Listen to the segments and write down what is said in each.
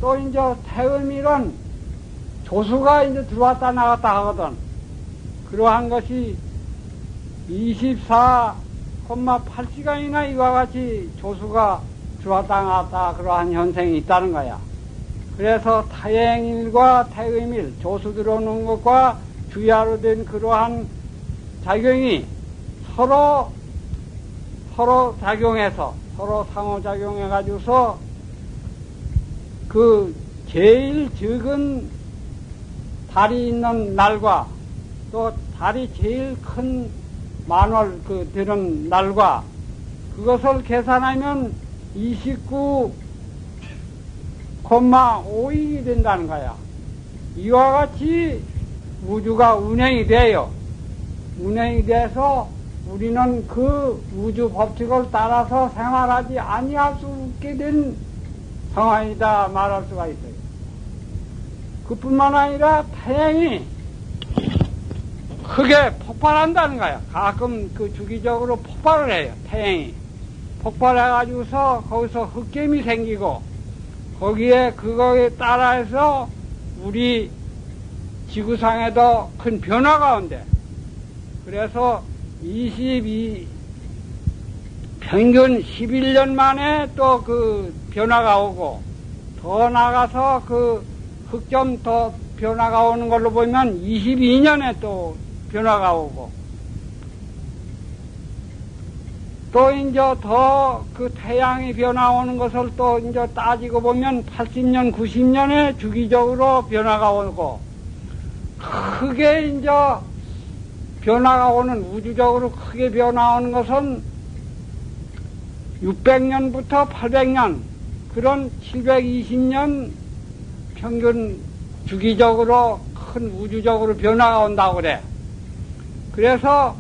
또 이제 태음일은 조수가 이제 들어왔다 나갔다 하거든. 그러한 것이 24,8시간이나 이와 같이 조수가 들어왔다 나갔다 그러한 현상이 있다는 거야. 그래서 타행일과 태음일, 조수 들어오는 것과 주야로 된 그러한 작용이 서로 작용해서, 서로 상호작용해가지고서 그 제일 적은 달이 있는 날과 또 달이 제일 큰 만월 되는 날과 그것을 계산하면 29,5일이 된다는 거야. 이와 같이 우주가 운행이 돼요. 운행이 돼서 우리는 그 우주 법칙을 따라서 생활하지 아니할 수 없게 된 상황이다 말할 수가 있어요. 그뿐만 아니라 태양이 크게 폭발한다는 거야. 가끔 그 주기적으로 폭발을 해요. 태양이 폭발해가지고서 거기서 흑점이 생기고 그거에 따라서 우리 지구상에도 큰 변화가 온대. 그래서 평균 11년 만에 또 그 변화가 오고, 더 나가서 그 흑점 더 변화가 오는 걸로 보면 22년에 또 변화가 오고, 또 이제 더 그 태양이 변화 오는 것을 또 이제 따지고 보면 80년, 90년에 주기적으로 변화가 오고, 크게 이제 변화가 오는, 우주적으로 크게 변화 오는 것은 600년부터 800년, 그런 720년 평균 주기적으로 큰 우주적으로 변화가 온다고 그래. 그래서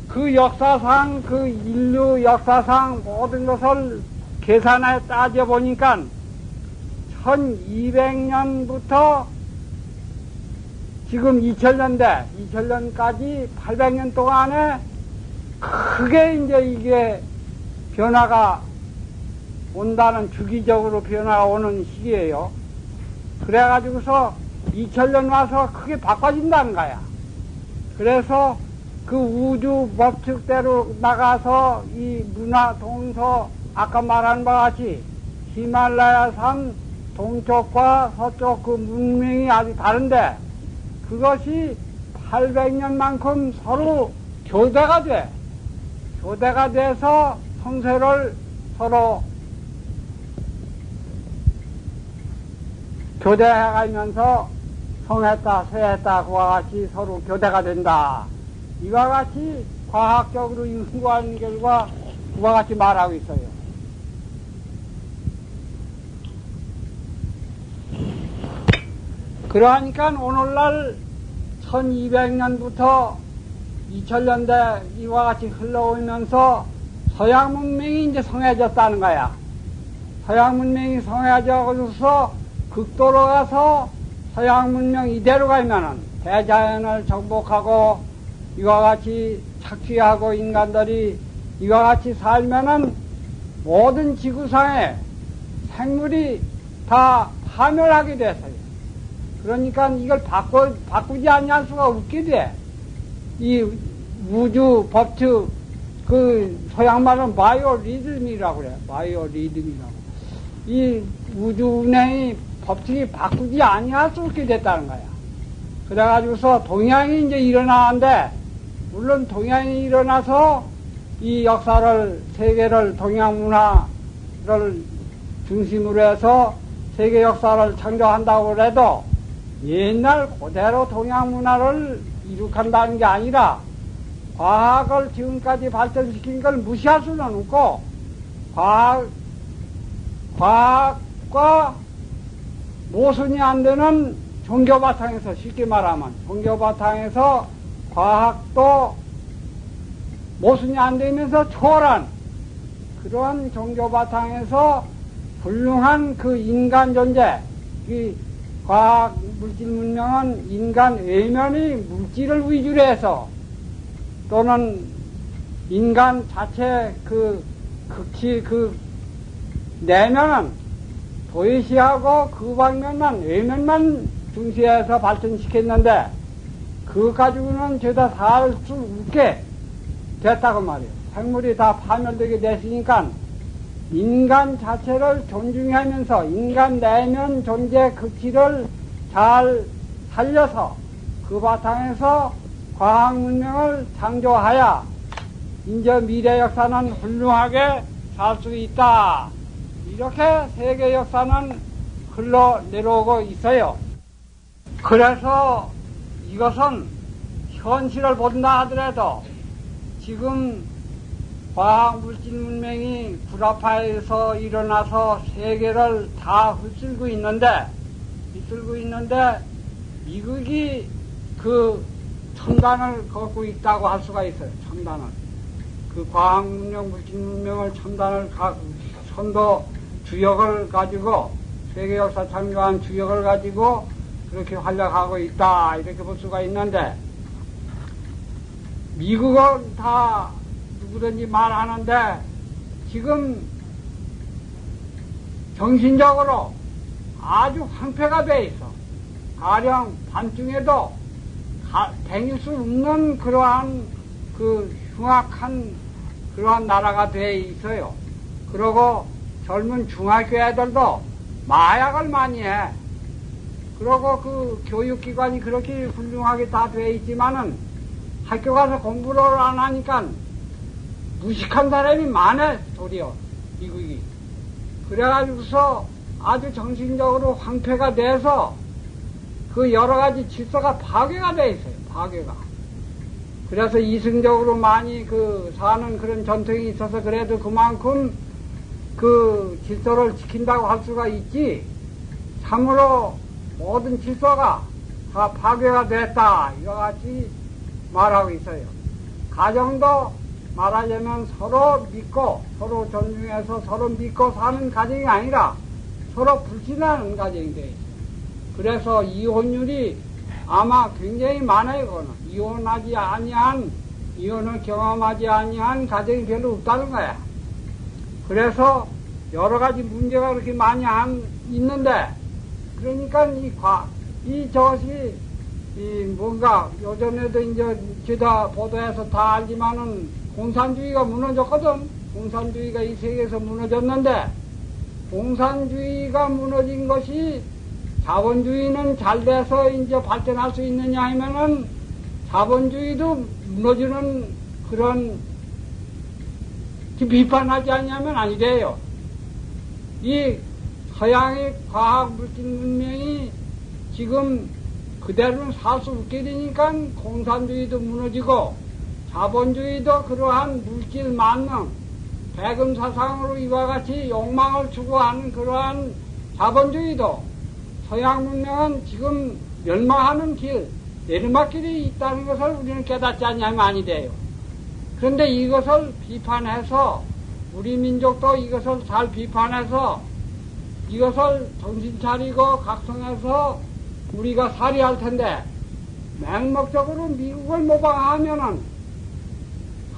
그 역사상, 그 인류 역사상 모든 것을 계산해 따져보니까 1200년부터 지금 2000년까지 800년 동안에 크게 이제 이게 변화가 온다는, 주기적으로 변화가 오는 시기예요. 그래가지고서 2000년 와서 크게 바꿔진다는 거야. 그래서 그 우주 법칙대로 나가서 이 문화 동서, 아까 말한 바와 같이 히말라야산 동쪽과 서쪽 그 문명이 아주 다른데, 그것이 800년만큼 서로 교대가 돼. 교대가 돼서 성세를 서로 교대해가면서 성했다, 쇠했다, 그와 같이 서로 교대가 된다. 이와 같이 과학적으로 연구한 결과 그와 같이 말하고 있어요. 그러하니까 오늘날 1200년부터 2000년대 이와 같이 흘러오면서 서양 문명이 이제 성해졌다는 거야. 서양 문명이 성해져서 극도로 가서 서양 문명 이대로 가면은 대자연을 정복하고 이와 같이 착취하고 인간들이 이와 같이 살면은 모든 지구상에 생물이 다 파멸하게 됐어요. 그러니까 이걸 바꾸지 않을 수가 없게 돼. 이 우주 법칙, 그 서양 말은 바이오리듬이라고 그래. 바이오리듬이라고. 이 우주 운행이 법칙이 바꾸지 아니할 수 없게 됐다는 거야. 그래가지고서 동양이 이제 일어나는데, 물론 동양이 일어나서 이 역사를, 세계를, 동양 문화를 중심으로 해서 세계 역사를 창조한다고 해도 옛날 그대로 동양 문화를 이룩한다는 게 아니라 과학을 지금까지 발전시킨 걸 무시할 수는 없고, 과학과 모순이 안 되는 종교 바탕에서, 쉽게 말하면 종교 바탕에서 과학도 모순이 안 되면서 초월한 그러한 종교 바탕에서 훌륭한 그 인간 존재, 이 과학 물질 문명은 인간 외면이 물질을 위주로 해서, 또는 인간 자체 그 극치 그 내면은 도의시하고 그 방면만, 외면만 중시해서 발전시켰는데, 그것 가지고는 죄다 살 수 없게 됐다고 말이에요. 생물이 다 파멸되게 됐으니까, 인간 자체를 존중하면서 인간 내면 존재 극치를 잘 살려서 그 바탕에서 과학 문명을 창조하여 이제 미래 역사는 훌륭하게 살 수 있다. 이렇게 세계 역사는 흘러내려오고 있어요. 그래서 이것은 현실을 본다 하더라도 지금 과학 물질 문명이 구라파에서 일어나서 세계를 다 휩쓸고 있는데 미국이 그 첨단을 걷고 있다고 할 수가 있어요. 첨단을. 그 과학 문명, 물질 문명을 선도 주역을 가지고 세계 역사 창조한 주역을 가지고 그렇게 활약하고 있다. 이렇게 볼 수가 있는데 미국은 다 누구든지 말하는데 지금 정신적으로 아주 황폐가 돼 있어. 가령 밤중에도 다닐 수 없는 그러한 그 흉악한 그러한 나라가 돼 있어요. 그러고 젊은 중학교 애들도 마약을 많이 해. 그러고 그 교육기관이 그렇게 훌륭하게 다 돼 있지만은 학교 가서 공부를 안 하니까 무식한 사람이 많아, 도리어, 미국이. 그래가지고서 아주 정신적으로 황폐가 돼서 그 여러 가지 질서가 파괴가 돼 있어요, 파괴가. 그래서 이승적으로 많이 사는 그런 전통이 있어서 그래도 그만큼 그 질서를 지킨다고 할 수가 있지, 참으로 모든 질서가 다 파괴가 됐다, 이와 같이 말하고 있어요. 가정도 말하자면 서로 믿고 서로 존중해서 서로 믿고 사는 가정이 아니라 서로 불신하는 가정이 되어 있어요. 그래서 이혼율이 아마 굉장히 많아요. 그거는 이혼을 경험하지 아니한 가정이 별로 없다는 거야. 그래서 여러 가지 문제가 그렇게 많이 있는데, 그러니까 뭔가 요즘에도 이제 기다 보도해서 다 알지만은 공산주의가 무너졌거든. 공산주의가 이 세계에서 무너졌는데, 공산주의가 무너진 것이 자본주의는 잘 돼서 이제 발전할 수 있느냐 하면은 자본주의도 무너지는 그런 비판하지 않냐면 아니래요. 이 서양의 과학 물질 문명이 지금 그대로는 살 수 없게 되니까 공산주의도 무너지고 자본주의도 그러한 물질 만능, 대금 사상으로 이와 같이 욕망을 추구하는 그러한 자본주의도 서양 문명은 지금 멸망하는 길, 내리막길이 있다는 것을 우리는 깨닫지 않냐면 아니 돼요. 그런데 이것을 비판해서 우리 민족도 이것을 잘 비판해서 이것을 정신 차리고 각성해서 우리가 살해할 텐데, 맹목적으로 미국을 모방하면은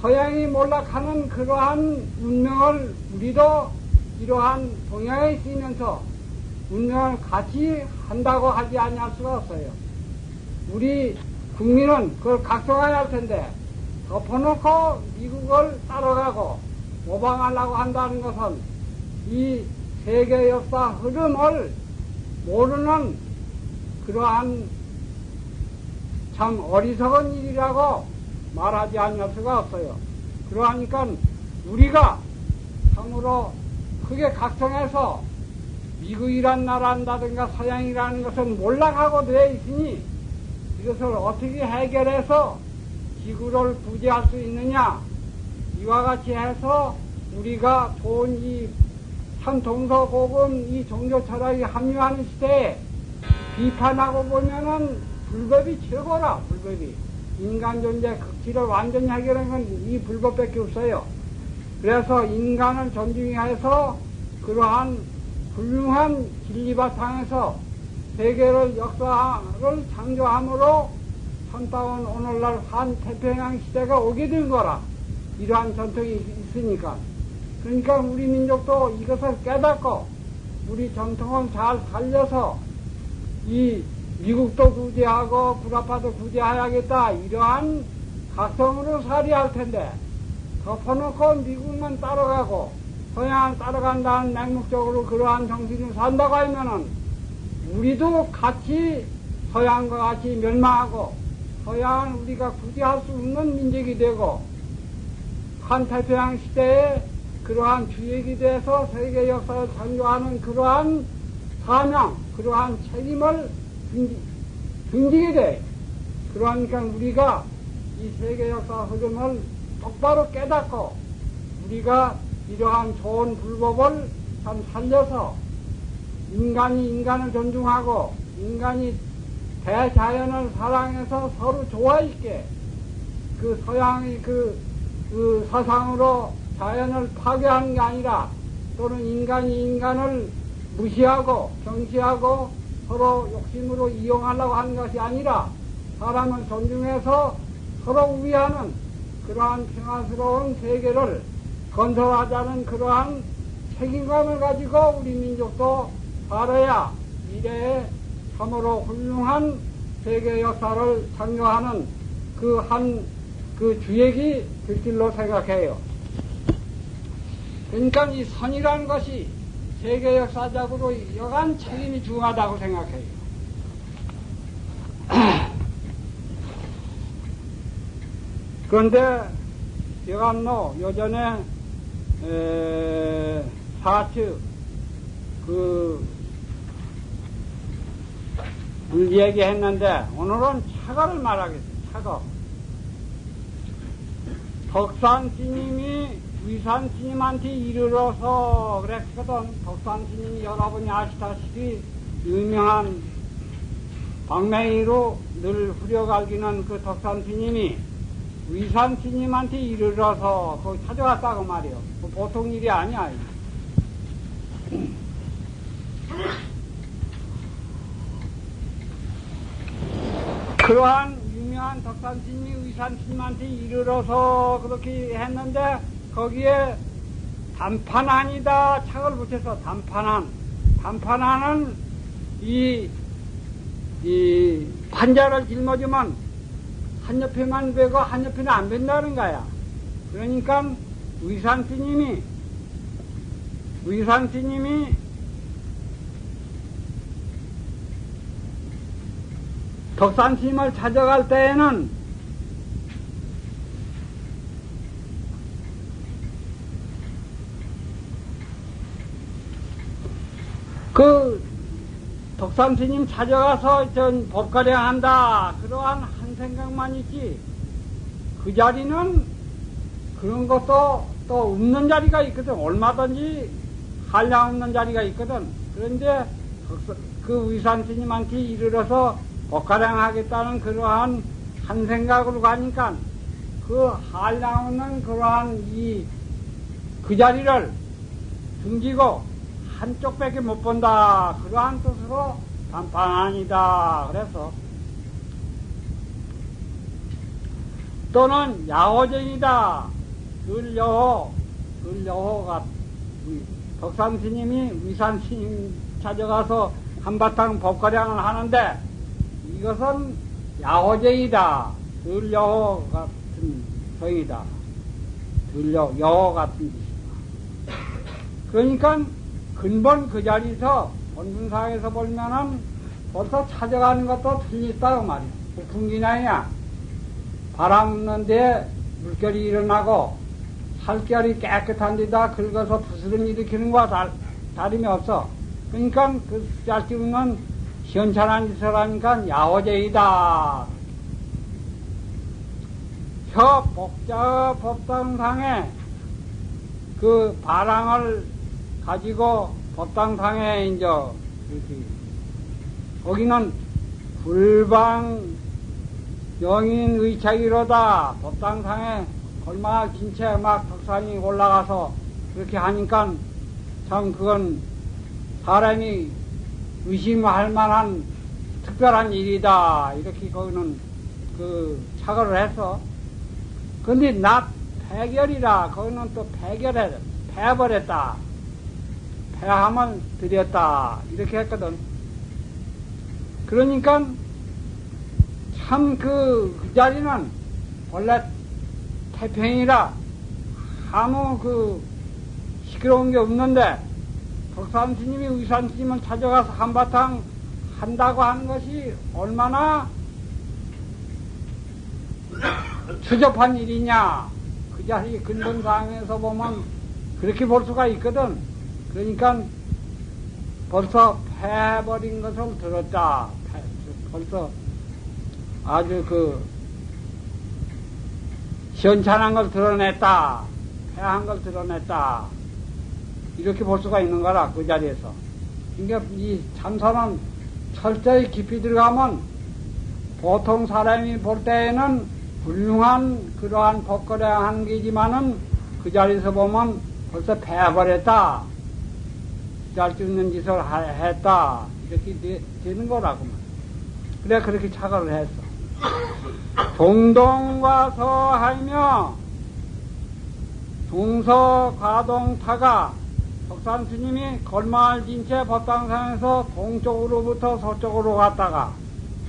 서양이 몰락하는 그러한 문명을 우리도 이러한 동양에 있으면서 문명을 같이 한다고 하지 아니할 수가 없어요. 우리 국민은 그걸 각성해야 할 텐데 덮어놓고 미국을 따라가고 모방하려고 한다는 것은 이 세계 역사 흐름을 모르는 그러한 참 어리석은 일이라고 말하지 않을 수가 없어요. 그러하니까 우리가 참으로 크게 각성해서 미국이란 나라라든가 서양이라는 것은 몰락하고 되어 있으니 이것을 어떻게 해결해서 지구를 구제할 수 있느냐, 이와 같이 해서 우리가 좋은 이 참 동서고금 이 종교 철학이 합류하는 시대에 비판하고 보면은 불법이 최고라. 불법이 인간 존재 극치를 완전히 해결하는 건 이 불법밖에 없어요. 그래서 인간을 존중해서 그러한 훌륭한 진리 바탕에서 세계를 역사를 창조함으로 천다운 오늘날 환태평양 시대가 오게 된 거라. 이러한 전통이 있으니까. 그러니까 우리 민족도 이것을 깨닫고 우리 전통을 잘 살려서 이 미국도 구제하고 구라파도 구제해야겠다 이러한 각성으로 살아야 할 텐데 덮어놓고 미국만 따라가고 서양을 따라간다는 맹목적으로 그러한 정신을 산다고 하면은 우리도 같이 서양과 같이 멸망하고 서양은 우리가 구제할 수 없는 민족이 되고 환태평양 시대에 그러한 주역이 돼서 세계 역사를 창조하는 그러한 사명, 그러한 책임을 등지게 돼. 그러니까 우리가 이 세계 역사 흐름을 똑바로 깨닫고 우리가 이러한 좋은 불법을 참 살려서 인간이 인간을 존중하고 인간이 대자연을 사랑해서 서로 좋아있게 그 서양의 그 사상으로 자연을 파괴하는 게 아니라 또는 인간이 인간을 무시하고 경시하고 서로 욕심으로 이용하려고 하는 것이 아니라 사람을 존중해서 서로 우위하는 그러한 평화스러운 세계를 건설하자는 그러한 책임감을 가지고 우리 민족도 살아야 미래에 참으로 훌륭한 세계 역사를 창조하는 그 주역이 될 줄로 생각해요. 그러니까 이 선이라는 것이 세계 역사적으로 여간 책임이 중요하다고 생각해요. 그런데 여간 요전에 사츠 얘기했는데 오늘은 차가를 말하겠어요. 차가. 덕산스님이 위산스님한테 이르러서 그랬거든. 덕산스님이 여러분이 아시다시피 유명한 방맹이로 늘 후려갈기는 그 덕산스님이 위산스님한테 이르러서 거기 찾아갔다고 말이요. 보통 일이 아니야. 그러한 유명한 덕산스님이 위산스님한테 이르러서 그렇게 했는데 거기에 단판안이다 착을 붙여서 단판안. 단판안은 이 판자를 짊어지면 한 옆에만 베고 한 옆에는 안 벤다는 거야. 그러니까 위산스님이 덕산스님을 찾아갈 때에는 그 덕산스님 찾아가서 전 법가량 한다 그러한 한 생각만 있지 그 자리는 그런 것도 또 없는 자리가 있거든. 얼마든지 한량 없는 자리가 있거든. 그런데 그 위산스님한테 이르러서 법가량 하겠다는 그러한 한 생각으로 가니까 그 한량 없는 그러한 그 자리를 등지고 한쪽밖에 못 본다. 그러한 뜻으로 단판안이다. 그래서 또는 야호쟁이다. 을여호가 덕산스님이 위산스님 찾아가서 한바탕 법가량을 하는데 이것은 야호쟁이다. 을여호 같은 성이다. 여호 같은 뜻이다. 그러니까 근본 그 자리에서 본분상에서 보면은 벌써 찾아가는 것도 틀렸다고 말이야. 풍기나이야. 바람 없는데 물결이 일어나고 살결이 깨끗한 데다 긁어서 부스럼 일으키는 거와 다름이 없어. 그러니까 그 짤집은 시원찮은 짓을 하니까 야호제이다. 복자 법당상에 그 바랑을 가지고 법당상에 이제 이렇게 거기는 불방 영인 의차기로다. 법당상에 얼마나 진채 막 덕산이 올라가서 그렇게 하니까 참 그건 사람이 의심할 만한 특별한 일이다. 이렇게 거기는 그 착오를 했어. 근데 낮 폐결이라 거기는 또 폐결해, 패버렸다. 폐함을 드렸다. 이렇게 했거든. 그러니까 참 그 자리는 원래 태평이라 아무 시끄러운 게 없는데 덕산 스님이 의산 스님을 찾아가서 한바탕 한다고 하는 것이 얼마나 추접한 일이냐. 그 자리 근본상에서 보면 그렇게 볼 수가 있거든. 그러니까 벌써 패해버린 것을 들었다. 벌써 아주 시원찮은 걸 드러냈다. 패한 걸 드러냈다. 이렇게 볼 수가 있는 거라, 그 자리에서. 그러니까 이 참선은 철저히 깊이 들어가면 보통 사람이 볼 때에는 훌륭한 그러한 법거래한 게지만은 그 자리에서 보면 벌써 패해버렸다. 할 수 있는 짓을 했다. 이렇게 되는 거라고. 그래, 그렇게 착각을 했어. 동동과 서하며 동서가동타가 덕산 스님이 걸마을 진채 법당산에서 동쪽으로부터 서쪽으로 갔다가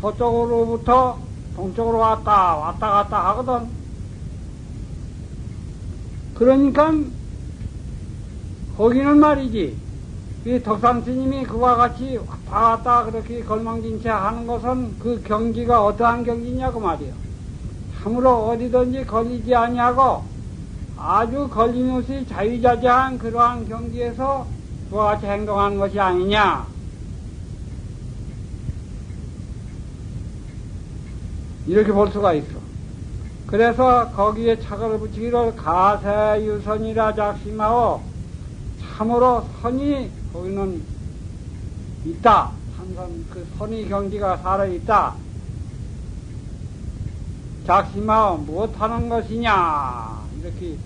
서쪽으로부터 동쪽으로 왔다 갔다 하거든. 그러니까 거기는 말이지, 이 덕산 스님이 그와 같이 왔다 갔다 그렇게 걸망진채 하는 것은 그 경지가 어떠한 경지냐고 말이요. 참으로 어디든지 걸리지 아니하고 아주 걸림없이 자유자재한 그러한 경지에서 그와 같이 행동하는 것이 아니냐. 이렇게 볼 수가 있어. 그래서 거기에 착을 붙이기를 가세유선이라 작심하오. 참으로 선이 거기는 있다. 그 선의 경지가 살아있다. 작심하오 무엇하는 것이냐 이렇게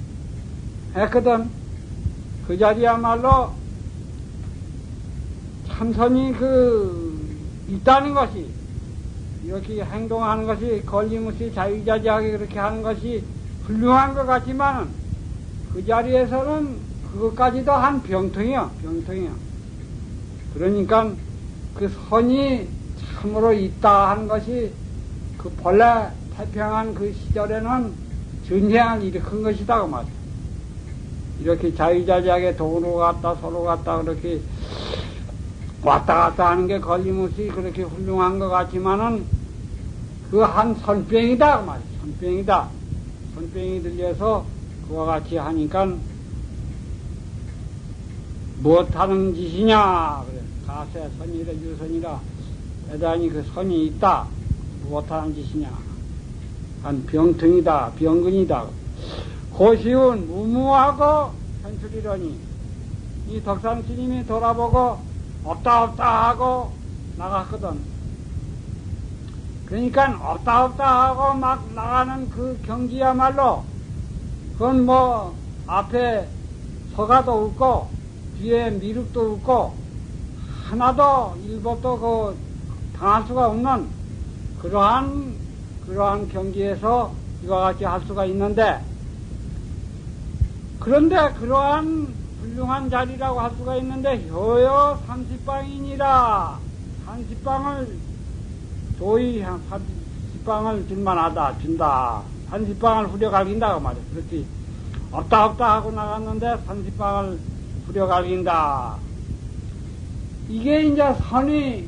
했거든. 그 자리야말로 참선이 있다는 것이, 이렇게 행동하는 것이 걸림없이 자유자재하게 그렇게 하는 것이 훌륭한 것 같지만 그 자리에서는 그것까지도 한 병통이야. 그러니까 그 선이 참으로 있다 하는 것이 그 본래 태평한 그 시절에는 전쟁을 일으킨 것이다 그 말이야. 이렇게 자유자재하게 도로 갔다 서로 갔다 그렇게 왔다 갔다 하는 게 걸림없이 그렇게 훌륭한 것 같지만은 그 한 선병이다 그 말이야. 선병이다. 선병이 들려서 그와 같이 하니까 무엇하는 짓이냐 그래. 가세 선이라 유선이라 대단히 그 선이 있다. 무엇하는 짓이냐. 한 병통이다. 병근이다. 고시운 무무하고 현출이러니 이 덕산 스님이 돌아보고 없다 하고 나갔거든. 그러니까 없다 하고 막 나가는 그 경지야말로 그건 뭐 앞에 서가도 없고 뒤에 미륵도 없고 하나도 일법도 당할 수가 없는 그러한 경지에서 이와 같이 할 수가 있는데, 그런데 그러한 훌륭한 자리라고 할 수가 있는데 효여 30방이니라. 30방을 도의 30방을 줄만하다 준다. 30방을 후려갈긴다 그 말이야. 그렇지. 없다 하고 나갔는데 30방을 후려갈긴다. 이게 이제 선이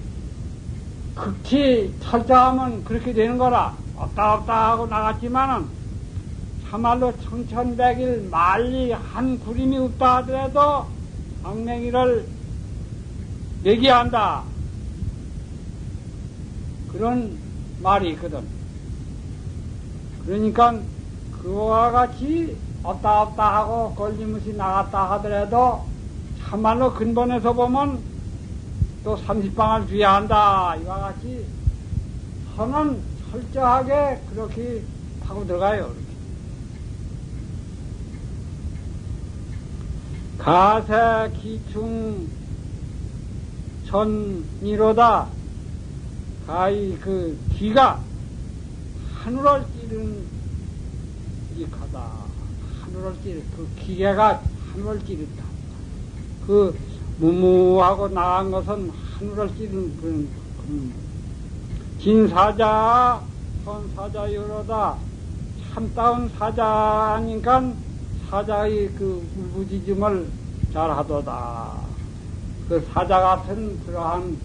극치 철저하면 그렇게 되는 거라. 없다 하고 나갔지만은 참말로 청천백일 만리 한 구림이 없다 하더라도 방맹이를 얘기한다. 그런 말이 있거든. 그러니까 그와 같이 없다 하고 걸림없이 나갔다 하더라도 참말로 근본에서 보면 또 30방을 줘야 한다. 이와 같이 선은 철저하게 그렇게 하고 들어가요. 가세 기충 전이로다. 가히 그 기가 하늘을 찌르는 기가다. 하늘을 찌르 그 기계가 하늘을 찌른다. 그 무무하고 나간 것은 하늘을 찌른 그런 진사자 선사자유로다. 참다운 사자니까 사자의 그 울부짖음을 잘하도다. 그 사자 같은 그러한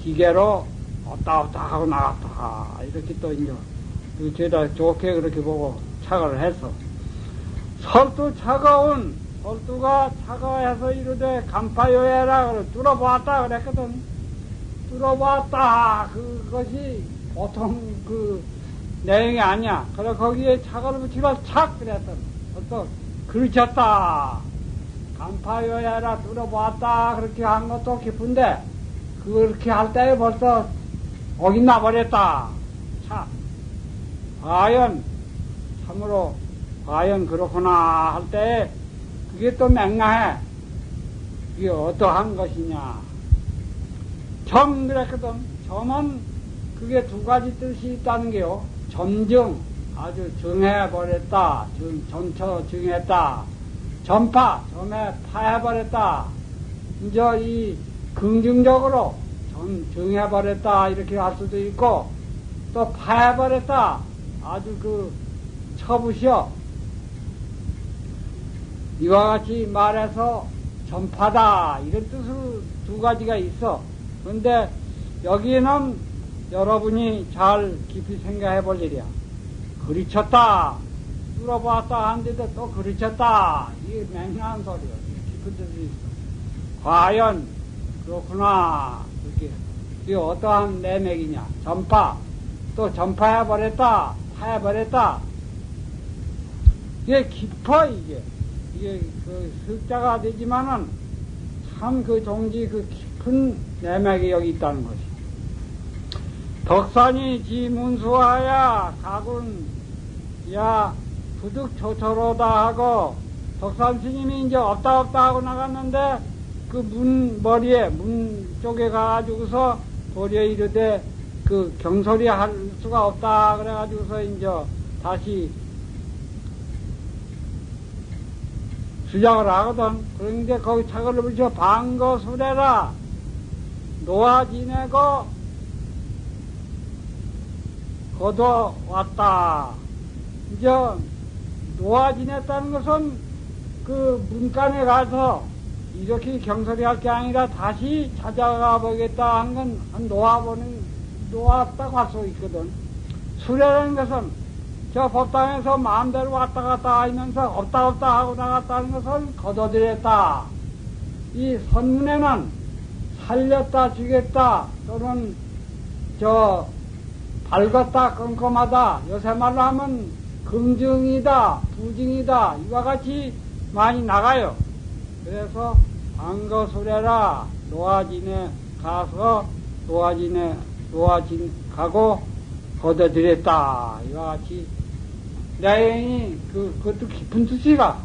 기계로 왔다 갔다 하고 나갔다. 이렇게 또 이제 죄다 좋게 그렇게 보고 착을 해서 설두 차가운 설두가 차가워서 이르되 간파요해라 그래 뚫어보았다 그랬거든. 뚫어보았다 그것이 보통 그 내용이 아니야. 그래 거기에 차가를 붙이고 착 그랬더니 또 그르쳤다. 간파요해라 뚫어보았다 그렇게 한 것도 기쁜데 그렇게 할 때에 벌써 어깃나 버렸다. 참 과연 참으로 과연 그렇구나 할 때에 그게 또 맹랑해. 그게 어떠한 것이냐. 점 그랬거든. 점은 그게 두 가지 뜻이 있다는 게요. 점증 아주 정해버렸다. 전처 정했다. 전파 점에 파해버렸다. 이제 이 긍정적으로 정해버렸다 이렇게 할 수도 있고 또 파해버렸다. 아주 그 처부셔. 이와 같이 말해서 전파다 이런 뜻으로 두 가지가 있어. 그런데 여기는 여러분이 잘 깊이 생각해 볼 일이야. 그리쳤다 뚫어보았다 한데도 또 그리쳤다. 이게 맹랑한 소리야. 깊은 뜻이 있어. 과연 그렇구나. 그게 어떠한 내맥이냐. 전파 또 전파해버렸다 파해버렸다. 이게 깊어. 이게 그 습자가 되지만은 참 그 종지 그 깊은 내맥이 여기 있다는 것이. 덕산이 지문수하야 가군 야 부득 초초로다 하고 덕산 스님이 이제 없다 하고 나갔는데 그 머리에 문 쪽에 가가지고서 도리에 이르되 그 경솔이 할 수가 없다 그래가지고서 이제 다시 주장을 하거든. 그런데 거기 차거를 붙여 방거수레라 놓아 지내고 거둬 왔다. 이제 놓아 지냈다는 것은 그 문간에 가서 이렇게 경솔이 할 게 아니라 다시 찾아가 보겠다 하는 건 놓았다고 할 수 있거든. 수레라는 것은 저 법당에서 마음대로 왔다 갔다 하면서 없다 하고 나갔다는 것은 거둬들였다. 이 선문에는 살렸다 주겠다 또는 저 밝았다 껌껌하다 요새 말로 하면 긍정이다 부정이다 이와 같이 많이 나가요. 그래서 방거수레라 노아진에 가서 노아진 가고 거둬들였다 이와 같이 내용이 그것도 깊은 뜻이가.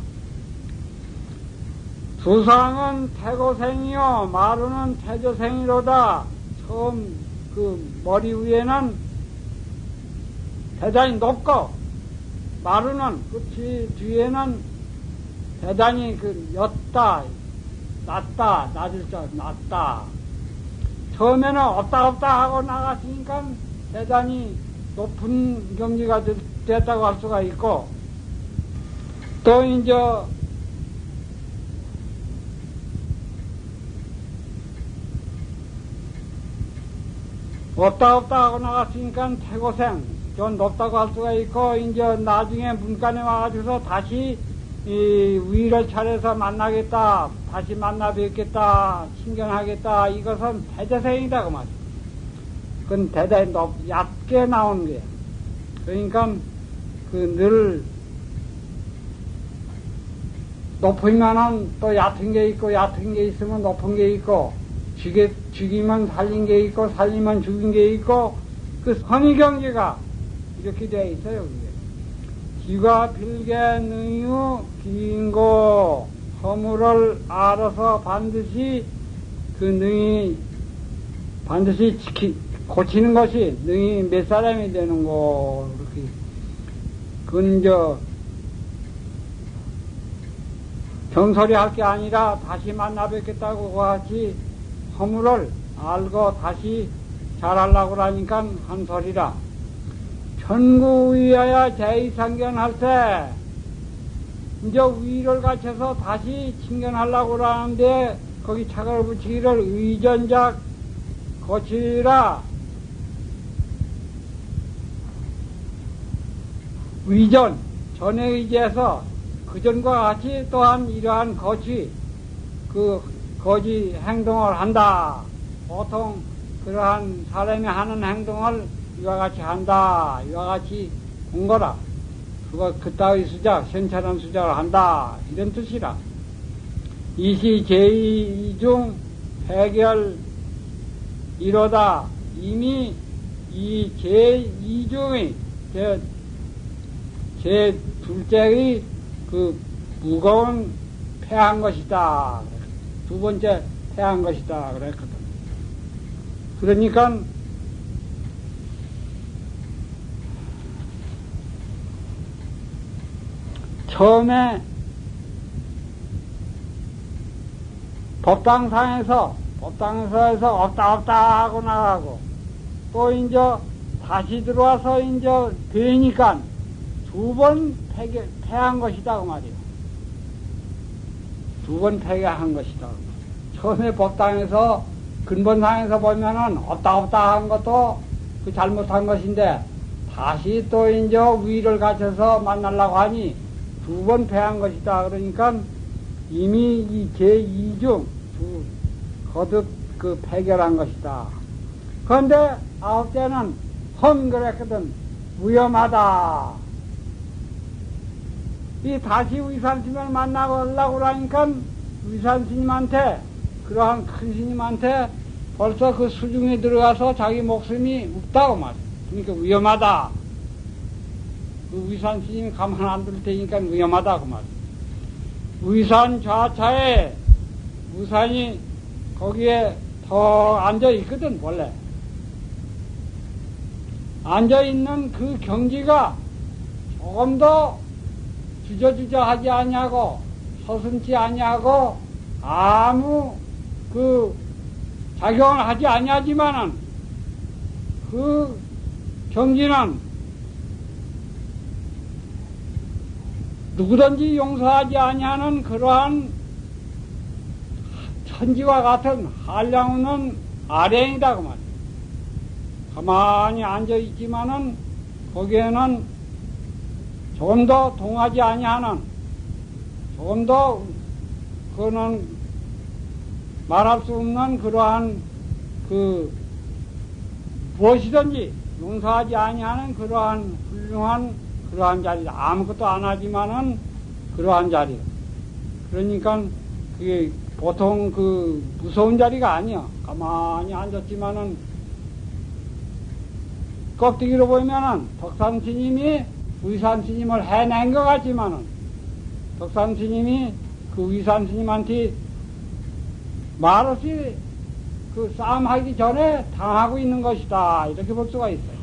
두상은 태고생이요 마루는 태조생이로다. 처음 그 머리 위에는 대단히 높고 마루는 그 뒤에는 대단히 그 옅다 낮다 낮을 줄 낮다. 처음에는 없다 하고 나갔으니까 대단히 높은 경지가 됐다고 할 수가 있고 또 이제 없다 하고 나갔으니까 태고생 좀 높다고 할 수가 있고 이제 나중에 문간에 와가지고서 다시 이 위를 차려서 만나겠다 다시 만나 뵙겠다 친견하겠다 이것은 태조생이다 그 말이야. 그건 대단히 얕게 나오는 거야. 그러니까 그 늘 높으면은 또 얕은 게 있고 얕은 게 있으면 높은 게 있고 죽이면 살린 게 있고 살리면 죽인 게 있고 그 선의경지가 이렇게 되어 있어요. 그게. 기가 빌게 능유 긴고 허물을 알아서 반드시 그 능이 반드시 고치는 것이 능이 몇 사람이 되는 거 그렇게 그건 정설이 할 게 아니라 다시 만나 뵙겠다고 같이 허물을 알고 다시 잘하려고 그러니까 한 소리라. 편구 위하여 제2상견할 때 이제 위를 갖춰서 다시 칭견하려고 그러는데 거기 착을 붙이기를 의전작 거치라. 위전, 전에 의지해서 그전과 같이 또한 이러한 거치, 거지 행동을 한다. 보통 그러한 사람이 하는 행동을 이와 같이 한다. 이와 같이 본 거라. 그거 그따위 수작, 현찰한 수작을 한다. 이런 뜻이라. 이시 제2중 해결 이로다. 이미 이 제2중의 제 둘째의 그 무거운 패한 것이다. 두 번째 패한 것이다. 그랬거든. 그러니까 처음에 법당상에서 없다 하고 나가고 또 이제 다시 들어와서 이제 되니까 두 번 패한 것이다 그 말이에요. 두 번 패한 것이다. 처음에 법당에서 근본상에서 보면은 없다 한 것도 그 잘못한 것인데 다시 또 이제 위를 갖춰서 만나려고 하니 두 번 패한 것이다. 그러니까 이미 이 제2중 거듭 그 패결한 것이다. 그런데 아홉째는 그랬거든. 위험하다. 이 다시 위산스님을 만나려고 하니까 위산스님한테 그러한 큰 스님한테 벌써 그 수중에 들어가서 자기 목숨이 없다고 말이야. 그러니까 위험하다. 그 위산스님이 가만 안 둘 테니까 위험하다 그 말이야. 위산 좌차에 우산이 거기에 더 앉아 있거든 원래. 앉아 있는 그 경지가 조금 더 주저주저하지 아니하고 서슴지 아니하고 아무 그 작용을 하지 아니하지만은 그 경지는 누구든지 용서하지 아니하는 그러한 천지와 같은 한량없는 아량이다 그 말이야. 가만히 앉아 있지만은 거기에는 조금 더 동하지 아니하는, 조금 더 그거는 말할 수 없는 그러한 무엇이든지 용서하지 아니하는 그러한 훌륭한 그러한 자리다. 아무것도 안 하지만은 그러한 자리. 그러니까 그게 보통 그 무서운 자리가 아니야. 가만히 앉았지만은 껍데기로 보면은 덕산 스님이 위산 스님을 해낸 것 같지만은 덕산 스님이 그 위산 스님한테 말없이 그 싸움하기 전에 당하고 있는 것이다. 이렇게 볼 수가 있어요.